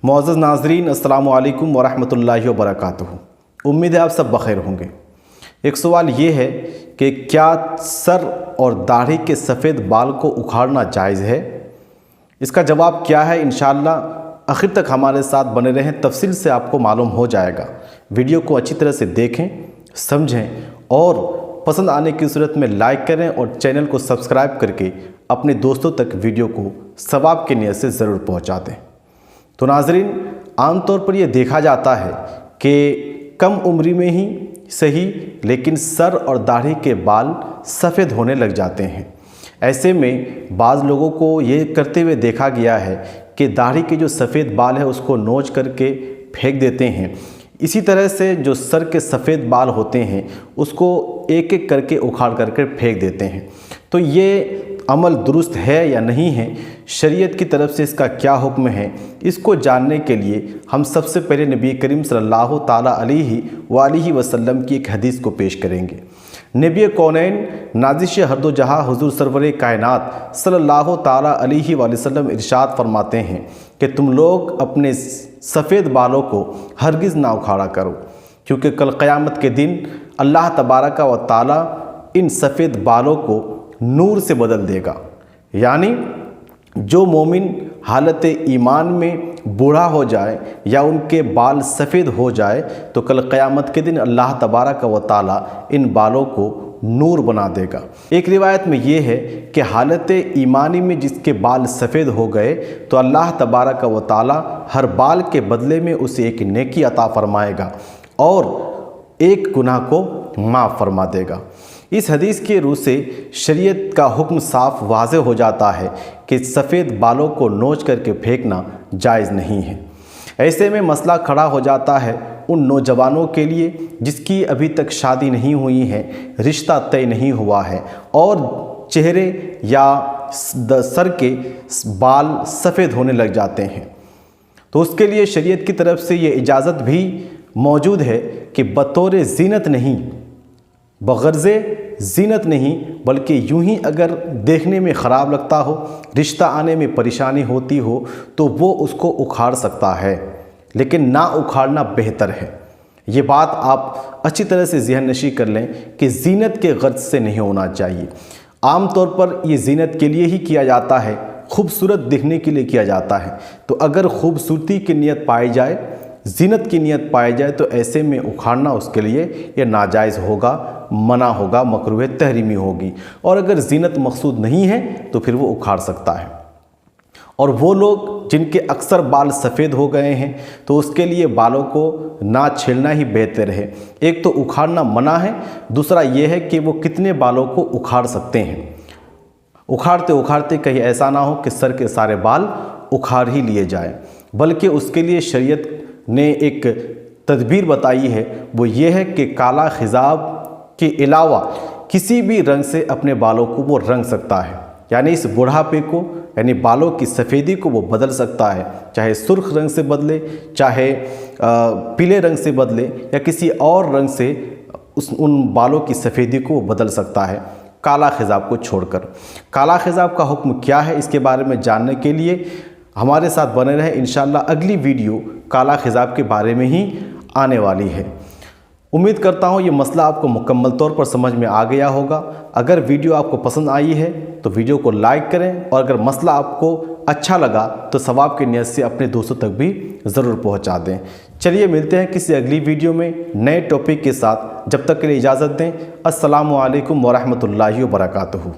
मुअज़्ज़ज़ नाज़रीन, अस्सलामु अलैकुम वरहमतुल्लाहि वबरकातुहू। उम्मीद है आप सब बखैर होंगे। एक सवाल ये है कि क्या सर और दाढ़ी के सफ़ेद बाल को उखाड़ना जायज़ है? इसका जवाब क्या है, इंशाअल्लाह आखिर तक हमारे साथ बने रहें, तफसील से आपको मालूम हो जाएगा। वीडियो को अच्छी तरह से देखें, समझें और पसंद आने की सूरत में लाइक करें और चैनल को सब्सक्राइब करके अपने दोस्तों तक वीडियो को सवाब की नीयत से ज़रूर पहुँचा दें। तो नाज़रीन, आमतौर पर यह देखा जाता है कि कम उम्री में ही सही लेकिन सर और दाढ़ी के बाल सफ़ेद होने लग जाते हैं। ऐसे में बाज़ लोगों को ये करते हुए देखा गया है कि दाढ़ी के जो सफ़ेद बाल है उसको नोच करके फेंक देते हैं। इसी तरह से जो सर के सफ़ेद बाल होते हैं उसको एक एक करके उखाड़ करके फेंक देते हैं। तो ये अमल दुरुस्त है या नहीं है, शरीयत की तरफ से इसका क्या हुक्म है, इसको जानने के लिए हम सबसे पहले नबी करीम सल्लल्लाहु ताला अलैहि वसल्लम की एक हदीस को पेश करेंगे। नबी कौनैन नाज़िश हर्दो जहाँ हुज़ूर सरवर कायनात सल्लल्लाहु ताला अलैहि वसल्लम इरशाद फरमाते हैं कि तुम लोग अपने सफ़ेद बालों को हरगिज़ ना उखाड़ा करो, क्योंकि कल क़यामत के दिन अल्लाह तबारक व ताला इन सफ़ेद बालों को नूर से बदल देगा। यानी जो मोमिन हालत ईमान में बूढ़ा हो जाए या उनके बाल सफ़ेद हो जाए तो कल क़यामत के दिन अल्लाह तबारक व ताला इन बालों को नूर बना देगा। एक रिवायत में ये है कि हालत ईमानी में जिसके बाल सफ़ेद हो गए तो अल्लाह तबारक व ताला हर बाल के बदले में उसे एक नेकी अता फरमाएगा और एक गुनाह को माफ़ फरमा देगा। इस हदीस के रूह से शरीयत का हुक्म साफ वाज़ेह हो जाता है कि सफ़ेद बालों को नोच करके फेंकना जायज़ नहीं है। ऐसे में मसला खड़ा हो जाता है उन नौजवानों के लिए जिसकी अभी तक शादी नहीं हुई है, रिश्ता तय नहीं हुआ है और चेहरे या सर के बाल सफ़ेद होने लग जाते हैं। तो उसके लिए शरीयत की तरफ से ये इजाज़त भी मौजूद है कि बतौर ज़ीनत नहीं, बग़र्ज़े ज़ीनत नहीं, बल्कि यूं ही अगर देखने में ख़राब लगता हो, रिश्ता आने में परेशानी होती हो तो वो उसको उखाड़ सकता है, लेकिन ना उखाड़ना बेहतर है। ये बात आप अच्छी तरह से ज़हन नशी कर लें कि ज़ीनत के गर्ज से नहीं होना चाहिए। आम तौर पर ये ज़ीनत के लिए ही किया जाता है, खूबसूरत दिखने के लिए किया जाता है। तो अगर खूबसूरती की नीयत पाई जाए, ज़ीनत की नीयत पाई जाए तो ऐसे में उखाड़ना उसके लिए ये नाजायज़ होगा, मना होगा, मकरूह तहरीमी होगी। और अगर ज़ीनत मकसूद नहीं है तो फिर वो उखाड़ सकता है। और वो लोग जिनके अक्सर बाल सफ़ेद हो गए हैं तो उसके लिए बालों को ना छेड़ना ही बेहतर है। एक तो उखाड़ना मना है, दूसरा ये है कि वो कितने बालों को उखाड़ सकते हैं। उखाड़ते उखाड़ते कहीं ऐसा ना हो कि सर के सारे बाल उखाड़ ही लिए जाए, बल्कि उसके लिए शरीयत ने एक तदबीर बताई है, वो ये है कि काला खिजाब के अलावा किसी भी रंग से अपने बालों को वो रंग सकता है। यानी इस बुढ़ापे को, यानी बालों की सफ़ेदी को वो बदल सकता है, चाहे सुर्ख रंग से बदले, चाहे पीले रंग से बदले या किसी और रंग से उन बालों की सफ़ेदी को वो बदल सकता है, काला खिजाब को छोड़कर। काला खिजाब का हुक्म क्या है, इसके बारे में जानने के लिए हमारे साथ बने रहें। इंशाअल्लाह अगली वीडियो काला खिजाब के बारे में ही आने वाली है। उम्मीद करता हूँ ये मसला आपको मुकम्मल तौर पर समझ में आ गया होगा। अगर वीडियो आपको पसंद आई है तो वीडियो को लाइक करें और अगर मसला आपको अच्छा लगा तो सवाब की नीयत से अपने दोस्तों तक भी ज़रूर पहुँचा दें। चलिए मिलते हैं किसी अगली वीडियो में नए टॉपिक के साथ। जब तक के लिए इजाज़त दें। अस्सलामु अलैकुम वरहमतुल्लाहि वबरकातुहू।